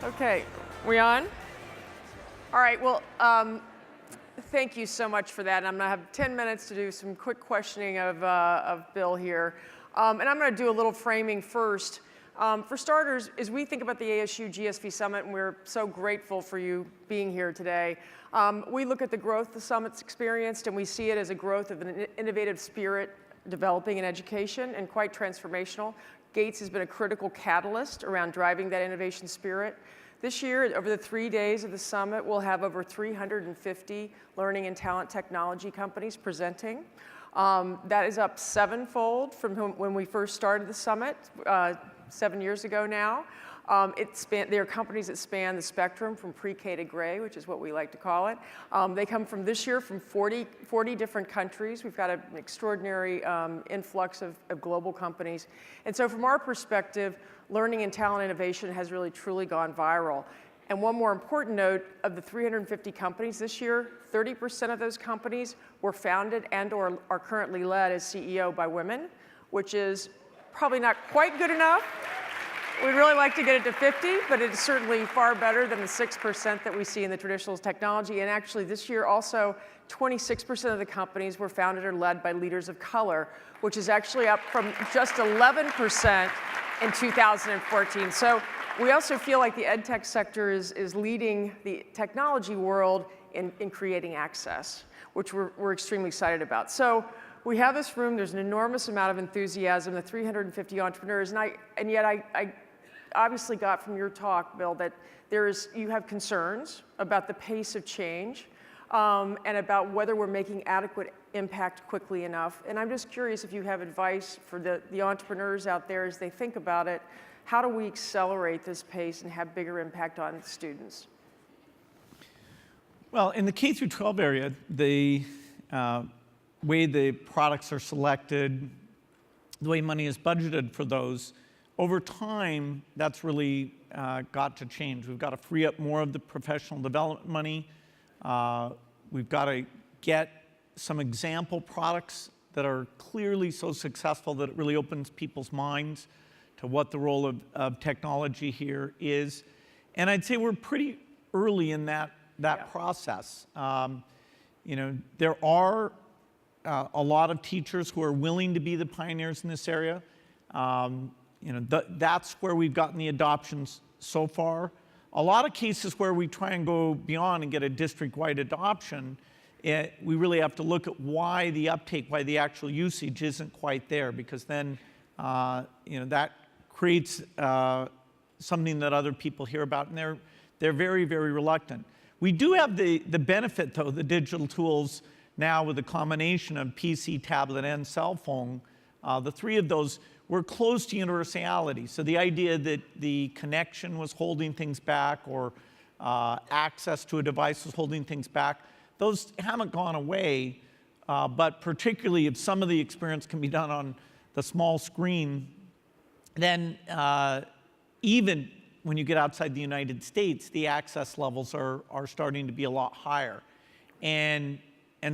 Okay, we on? All right, well, thank you so much for that. And I'm going to have 10 minutes to do some quick questioning of Bill here. And I'm going to do a little framing first. For starters, as we think about the ASU GSV Summit, and we're so grateful for you being here today, we look at the growth the Summit's experienced, and we see it as a growth of an innovative spirit developing in education and quite transformational. Gates has been a critical catalyst around driving that innovation spirit. This year, over the 3 days of the summit, we'll have over 350 learning and talent technology companies presenting. That is up sevenfold from when we first started the summit 7 years ago now. There are companies that span the spectrum from pre-K to gray, which is what we like to call it. They come from this year from 40 different countries. We've got an extraordinary influx of global companies. And so from our perspective, learning and talent innovation has really truly gone viral. And one more important note, of the 350 companies this year, 30% of those companies were founded and or are currently led as CEO by women, which is probably not quite good enough. We'd really like to get it to 50, but it's certainly far better than the 6% that we see in the traditional technology. And actually this year also, 26% of the companies were founded or led by leaders of color, which is actually up from just 11% in 2014. So we also feel like the ed tech sector is leading the technology world in creating access, which we're extremely excited about. So we have this room, there's an enormous amount of enthusiasm, the 350 entrepreneurs, and yet I obviously got from your talk, Bill, that you have concerns about the pace of change and about whether we're making adequate impact quickly enough. And I'm just curious if you have advice for the entrepreneurs out there as they think about it. How do we accelerate this pace and have bigger impact on students? Well, in the K through 12 area, the way the products are selected, the way money is budgeted for those, over time, that's really got to change. We've got to free up more of the professional development money. We've got to get some example products that are clearly so successful that it really opens people's minds to what the role of technology here is. And I'd say we're pretty early in that process. There are a lot of teachers who are willing to be the pioneers in this area. That's where we've gotten the adoptions so far. A lot of cases where we try and go beyond and get a district-wide adoption, we really have to look at why the uptake, why the actual usage isn't quite there, because then that creates something that other people hear about, and they're very, very reluctant. We do have the benefit, though, the digital tools now with a combination of PC, tablet, and cell phone. The three of those, we're close to universality. So the idea that the connection was holding things back or access to a device was holding things back, those haven't gone away. But particularly if some of the experience can be done on the small screen, then even when you get outside the United States, the access levels are starting to be a lot higher. And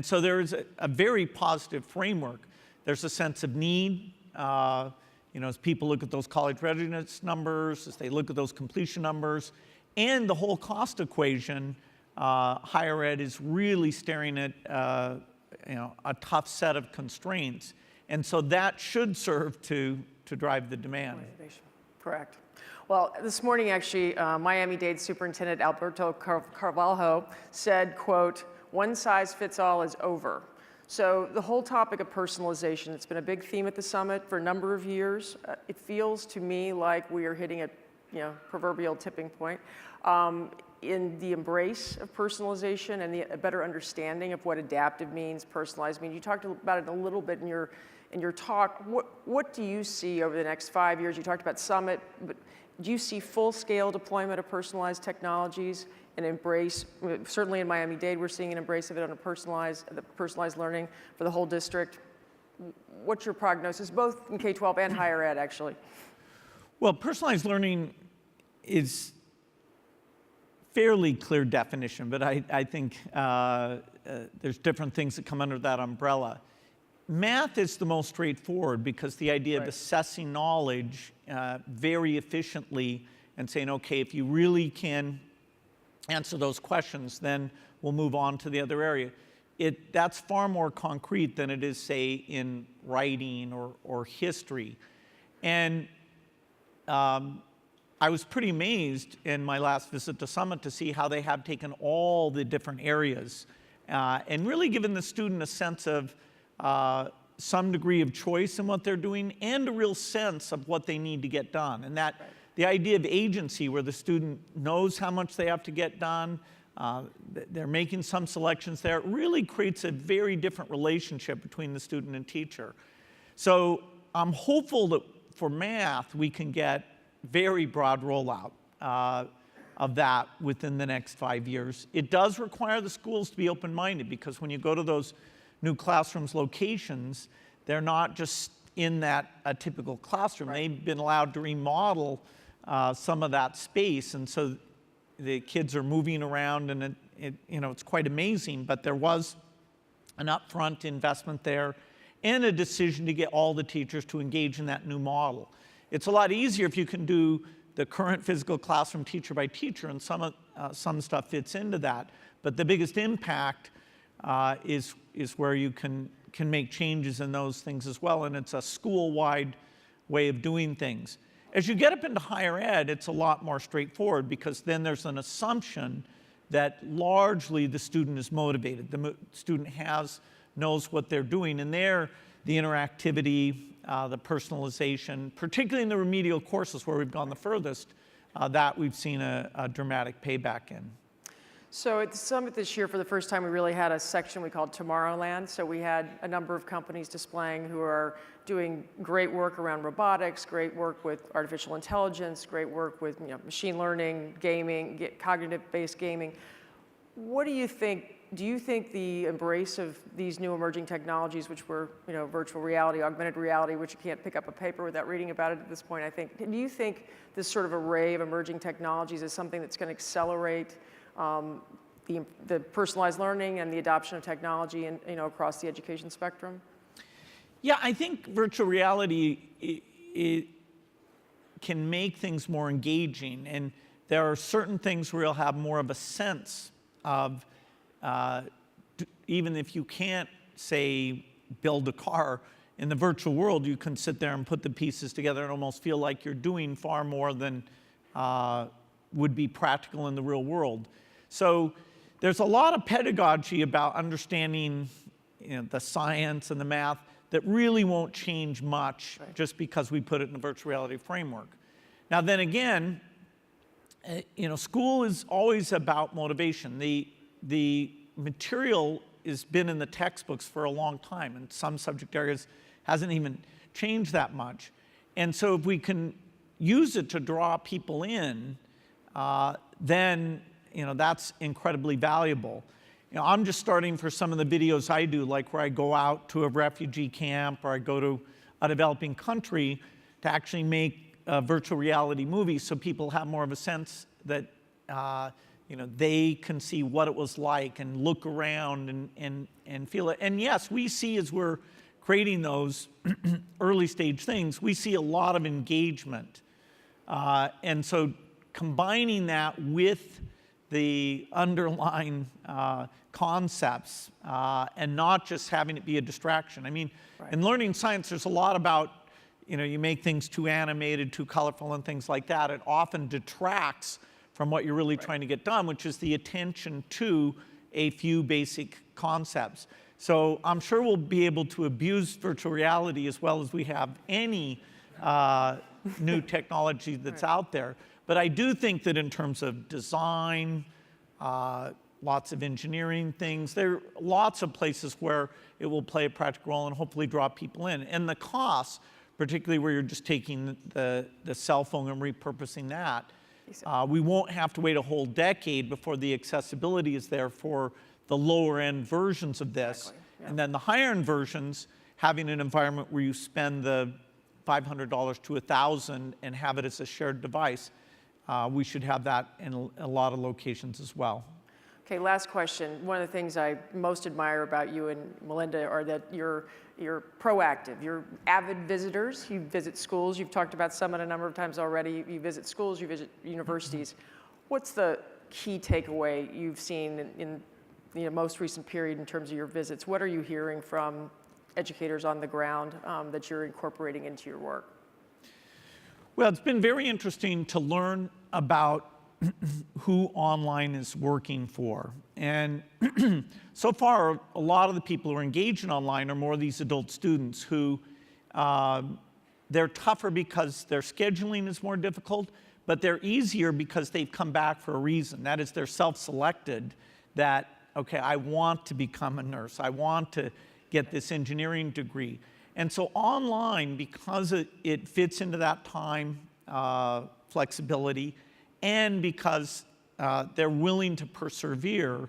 so there is a very positive framework. There's a sense of need. As people look at those college readiness numbers, as they look at those completion numbers, and the whole cost equation, higher ed is really staring at a tough set of constraints. And so that should serve to drive the demand. Correct. Well, this morning, actually, Miami-Dade Superintendent Alberto Carvalho said, quote, "One size fits all is over." So the whole topic of personalization, it's been a big theme at the summit for a number of years. It feels to me like we are hitting a proverbial tipping point in the embrace of personalization and a better understanding of what adaptive means, personalized means. You talked about it a little bit in your talk. What do you see over the next 5 years? You talked about summit, but do you see full-scale deployment of personalized technologies and embrace? Certainly in Miami-Dade, we're seeing an embrace of it on the personalized learning for the whole district. What's your prognosis, both in K-12 and higher ed, actually? Well, personalized learning is fairly clear definition, but I think there's different things that come under that umbrella. Math is the most straightforward because the idea of assessing knowledge very efficiently and saying, okay, if you really can answer those questions, then we'll move on to the other area. That's far more concrete than it is, say, in writing or history. And I was pretty amazed in my last visit to Summit to see how they have taken all the different areas and really given the student a sense of some degree of choice in what they're doing and a real sense of what they need to get done. And that the idea of agency, where the student knows how much they have to get done, they're making some selections there, it really creates a very different relationship between the student and teacher. So I'm hopeful that for math, we can get very broad rollout of that within the next 5 years. It does require the schools to be open-minded, because when you go to those new classrooms locations, they're not just in that a typical classroom. They've been allowed to remodel some of that space, and so the kids are moving around, and it's quite amazing. But there was an upfront investment there and a decision to get all the teachers to engage in that new model. It's a lot easier if you can do the current physical classroom teacher by teacher, and some stuff fits into that. But the biggest impact is where you can make changes in those things as well, and it's a school-wide way of doing things. As you get up into higher ed, it's a lot more straightforward, because then there's an assumption that largely the student is motivated. The student knows what they're doing, and there the interactivity, the personalization, particularly in the remedial courses where we've gone the furthest, that we've seen a dramatic payback in. So at the summit this year, for the first time, we really had a section we called Tomorrowland. So we had a number of companies displaying who are doing great work around robotics, great work with artificial intelligence, great work with machine learning, gaming, cognitive-based gaming. What do you think? Do you think the embrace of these new emerging technologies, which were virtual reality, augmented reality, which you can't pick up a paper without reading about it at this point, I think, do you think this sort of array of emerging technologies is something that's going to accelerate the personalized learning and the adoption of technology across the education spectrum? Yeah, I think virtual reality it can make things more engaging, and there are certain things where you'll have more of a sense of, even if you can't, say, build a car, in the virtual world, you can sit there and put the pieces together and almost feel like you're doing far more than would be practical in the real world. So there's a lot of pedagogy about understanding the science and the math that really won't change much just because we put it in a virtual reality framework. Now then again, school is always about motivation. The material has been in the textbooks for a long time, and some subject areas hasn't even changed that much. And so if we can use it to draw people in, then that's incredibly valuable. I'm just starting for some of the videos I do, like where I go out to a refugee camp or I go to a developing country, to actually make a virtual reality movie so people have more of a sense that they can see what it was like and look around and feel it. And yes, we see, as we're creating those early stage things, we see a lot of engagement. And so combining that with the underlying concepts and not just having it be a distraction. I mean, in learning science, there's a lot about, you make things too animated, too colorful and things like that. It often detracts from what you're really trying to get done, which is the attention to a few basic concepts. So I'm sure we'll be able to abuse virtual reality as well as we have any new technology that's out there. But I do think that in terms of design, lots of engineering things, there are lots of places where it will play a practical role and hopefully draw people in. And the costs, particularly where you're just taking the cell phone and repurposing that, we won't have to wait a whole decade before the accessibility is there for the lower end versions of this. Exactly. Yeah. And then the higher end versions, having an environment where you spend the $500 to $1,000 and have it as a shared device. We should have that in a lot of locations as well. Okay, last question. One of the things I most admire about you and Melinda are that you're proactive. You're avid visitors. You visit schools. You've talked about Summit a number of times already. You visit schools. You visit universities. What's the key takeaway you've seen in the most recent period in terms of your visits? What are you hearing from educators on the ground that you're incorporating into your work? Well, it's been very interesting to learn about who online is working for. And so far, a lot of the people who are engaged in online are more these adult students who they're tougher because their scheduling is more difficult, but they're easier because they've come back for a reason. That is, they're self-selected that, okay, I want to become a nurse. I want to get this engineering degree. And so online, because it fits into that time flexibility, and because they're willing to persevere,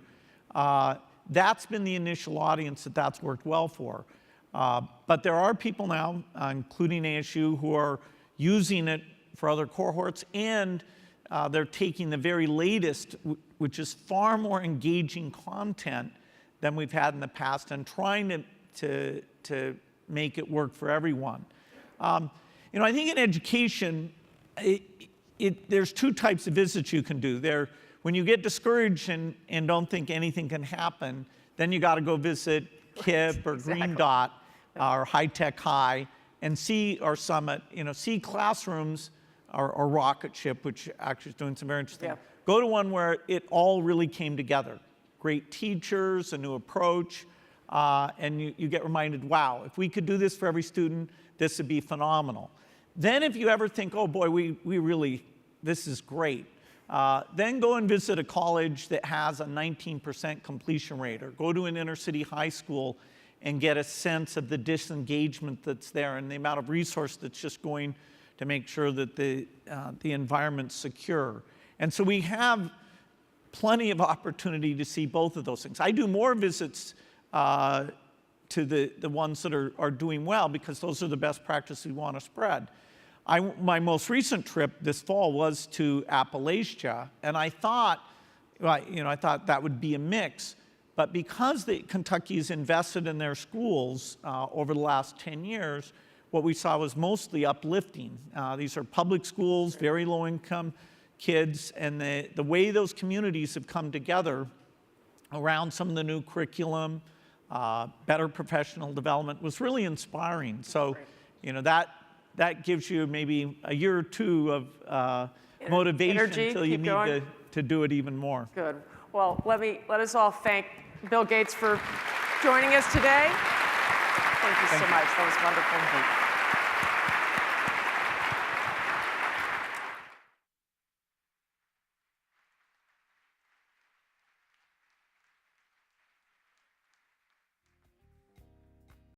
that's been the initial audience that's worked well for. But there are people now, including ASU, who are using it for other cohorts, and they're taking the very latest, which is far more engaging content than we've had in the past, and trying to make it work for everyone. I think in education, there's two types of visits you can do. When you get discouraged and don't think anything can happen, then you got to go visit KIPP or Green Dot or High Tech High and see our Summit, see classrooms or Rocket Ship, which actually is doing some very interesting. Yeah. Go to one where it all really came together. Great teachers, a new approach, and you get reminded, wow, if we could do this for every student, this would be phenomenal. Then if you ever think, oh boy, this is great, then go and visit a college that has a 19% completion rate, or go to an inner city high school and get a sense of the disengagement that's there and the amount of resource that's just going to make sure that the environment's secure. And so we have plenty of opportunity to see both of those things. I do more visits to the ones that are doing well, because those are the best practices we want to spread. My most recent trip this fall was to Appalachia, and I thought that would be a mix. But because Kentucky has invested in their schools over the last 10 years, what we saw was mostly uplifting. These are public schools, very low-income kids, and the way those communities have come together around some of the new curriculum, better professional development was really inspiring. So, that gives you maybe a year or two of motivation until you need to do it even more. Good. Well, let us all thank Bill Gates for joining us today. Thank you so much. That was wonderful.